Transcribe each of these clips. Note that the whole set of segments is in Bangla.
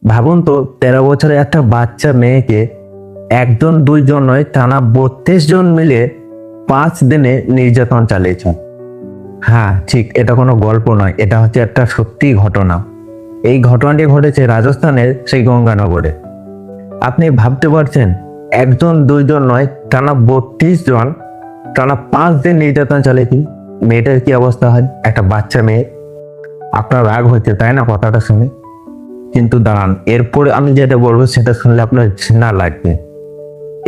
ভাবুন তো 13 বছরের একটা বাচ্চা মেয়েকে একজন দুইজন নয় টানা 32 জন মিলে 5 দিনে নির্যাতন চালিয়েছেন। হ্যাঁ, ঠিক, এটা কোনো গল্প নয়, এটা হচ্ছে একটা সত্যি ঘটনা। এই ঘটনাটি ঘটেছে রাজস্থানের সেই গঙ্গানগরে। আপনি ভাবতে পারছেন, একজন দুইজন নয় টানা 32 জন টানা 5 দিন নির্যাতন চালিয়েছি। মেয়েটার কি অবস্থা হয়? একটা বাচ্চা মেয়ে। আপনার রাগ হচ্ছে তাই না কথাটা শুনে? কিন্তু দাঁড়ান, এরপরে আমি যেটা বলবো সেটা শুনলে আপনার ঘৃণা লাগবে।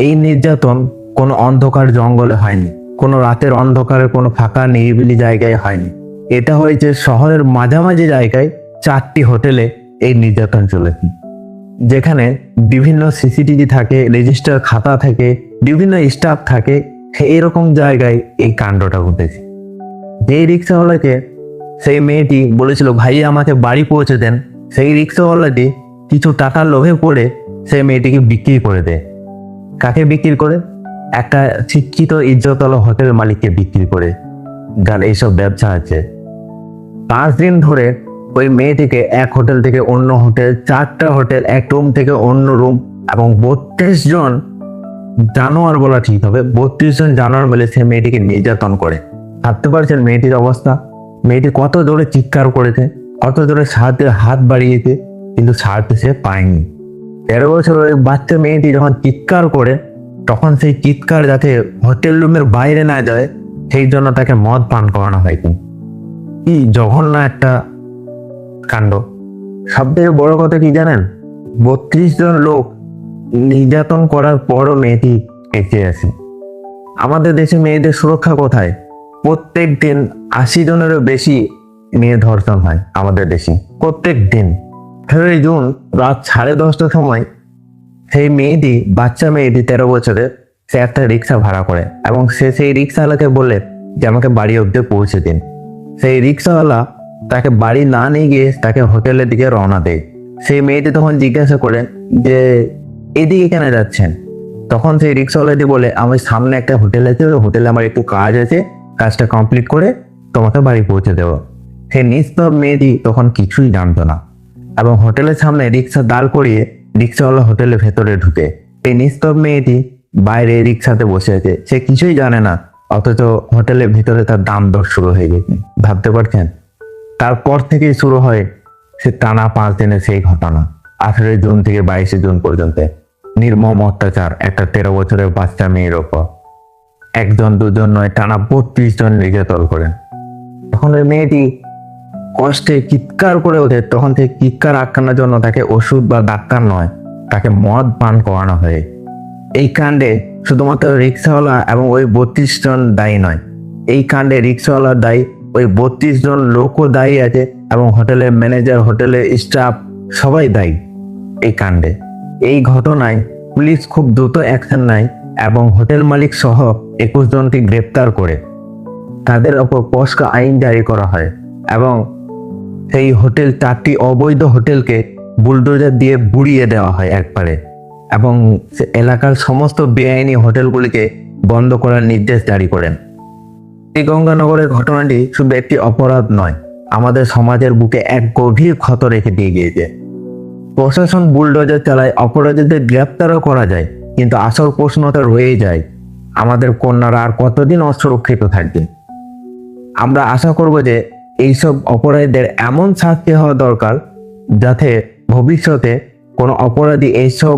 এই নির্যাতন কোনো অন্ধকার জঙ্গলে হয়নি, কোনো রাতের অন্ধকারে কোনো ফাঁকা নিরিবিলি জায়গায় হয়নি। এটা হয়েছে শহরের মাঝামাঝি জায়গায় 4টি হোটেলে এই নির্যাতন চলেছে, যেখানে বিভিন্ন সিসিটিভি থাকে, রেজিস্টার খাতা থাকে, বিভিন্ন স্টাফ থাকে। এরকম জায়গায় এই কাণ্ডটা ঘটেছে। যেই রিক্সাওয়ালাকে সেই মেয়েটি বলেছিল ভাই আমাকে বাড়ি পৌঁছে দেন, সেই রিক্সাওয়ালাটি কিছু টাকার লোভে পড়ে সেই মেয়েটিকে বিক্রি করে দেয়। কাকে বিক্রি করে? একটা শিক্ষিত ইজ্জতওয়ালা হোটেল মালিককে বিক্রি করে, যার এইসব ব্যবসা আছে। 5 দিন ধরে ওই মেয়েটিকে এক হোটেল থেকে অন্য হোটেল, 4টা হোটেল, এক রুম থেকে অন্য রুম, এবং 32 জন জানোয়ার বলা ঠিক হবে, 32 জন জানোয়ার মিলে সে মেয়েটিকে নির্যাতন করে। ভাবতে পারছেন মেয়েটির অবস্থা? মেয়েটি কত জোরে চিৎকার করেছে, কত জোরে সাহায্যের হাত বাড়িয়েছে, কিন্তু সাহায্য সে পায়নি। 13 বছরের বাচ্চা মেয়েটি যখন চিৎকার করে, তখন সেই চিৎকার যাতে হোটেল রুমের বাইরে না যায় সেই জন্য তাকে মদ পান করানো হয়নি। কি জঘন্য একটা কাণ্ড! সবথেকে বড় কথা কি জানেন? 32 জন লোক নির্যাতন করার পরও মেয়েটি বেঁচে আছে। আমাদের দেশে মেয়েদের সুরক্ষা কোথায়? প্রত্যেক দিন 80 জনেরও বেশি মেয়ে ধর্ষণ হয় আমাদের দেশে, প্রত্যেক দিন। 18 জুন রাত 10:30টার সময় সেই মেয়েটি, বাচ্চা মেয়েটি 13 বছরের, সে একটা রিক্সা ভাড়া করে এবং সে সেই রিক্সাওয়ালাকে বলে যে আমাকে বাড়ি অব্দি পৌঁছে দিন। সেই রিক্সাওয়ালা তাকে বাড়ি না নিয়ে গিয়ে তাকে হোটেলের দিকে রওনা দেয়। সেই মেয়েটি তখন জিজ্ঞাসা করে যে এদিকে কেন যাচ্ছেন? তখন সেই রিক্সাওয়ালাটি বলে আমি সামনে একটা হোটেল আছে, ওই হোটেলে আমার একটু কাজ আছে, কাজটা কমপ্লিট করে তোমাকে বাড়ি পৌঁছে দেবো। সেই নিস্তব মেয়েটি তখন কিছুই জানতো না এবং হোটেলের সামনে রিক্সা দাঁড় করিয়ে রিক্সাওয়ালা হোটেলের ভেতরে ঢুকে। এই নিস্তব মেয়েটি বাইরে রিক্সাতে বসে আছে, সে কিছুই জানে না, অথচ হোটেলের ভিতরে তার দাম দর শুরু হয়ে গেছে। ভাবতে পারছেন? তারপর থেকেই শুরু হয় সে টানা 5 দিনের সেই ঘটনা। 18 জুন থেকে 22 জুন পর্যন্ত নির্মম অত্যাচার একটা 13 বছরের বাচ্চা মেয়ের ওপর। একজন দুজন নয় টানা 32 জন নির্যাতন করেন। তখন ওই মেয়েটি কষ্টে চিৎকার করে ওঠে। তখন থেকে চিৎকার আটকানোর জন্য তাকে ওষুধ বা ডাক্তার নয়, তাকে মদ পান করানো হয়। এই কাণ্ডে শুধুমাত্র রিক্সাওয়ালা এবং ওই 32 জন দায়ী নয়, এই কাণ্ডে রিক্সাওয়ালার দায়ী, ওই 32 জন লোকও দায়ী আছে এবং হোটেলের ম্যানেজার, হোটেলের স্টাফ সবাই দায়ী এই কাণ্ডে। এই ঘটনায় পুলিশ খুব দ্রুত অ্যাকশন নেয় এবং হোটেল মালিক সহ 21 জনকে গ্রেপ্তার করে তাদের ওপর পস্কা আইন জারি করা হয় এবং সেই হোটেল, 4টি অবৈধ হোটেলকে বুলডোজার দিয়ে গুড়িয়ে দেওয়া হয় একবারে, এবং এলাকার সমস্ত বেআইনি হোটেলগুলিকে বন্ধ করার নির্দেশ জারি করেন। এই গঙ্গানগরের ঘটনাটি শুধু একটি অপরাধ নয়, আমাদের সমাজের বুকে এক গভীর ক্ষত রেখে দিয়ে গিয়েছে। প্রশাসন বুলডোজার চালায়, অপরাধীদের গ্রেপ্তারও করা যায়, কিন্তু আসল প্রশ্নটা রয়ে যায়, আমাদের কন্যারা আর কতদিন অসুরক্ষিত থাকবে? আমরা আশা করব যে এইসব অপরাধীদের এমন শাস্তি হওয়া দরকার যাতে ভবিষ্যতে কোনো অপরাধী এইসব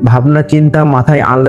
ভাবনা চিন্তা মাথায় আনলে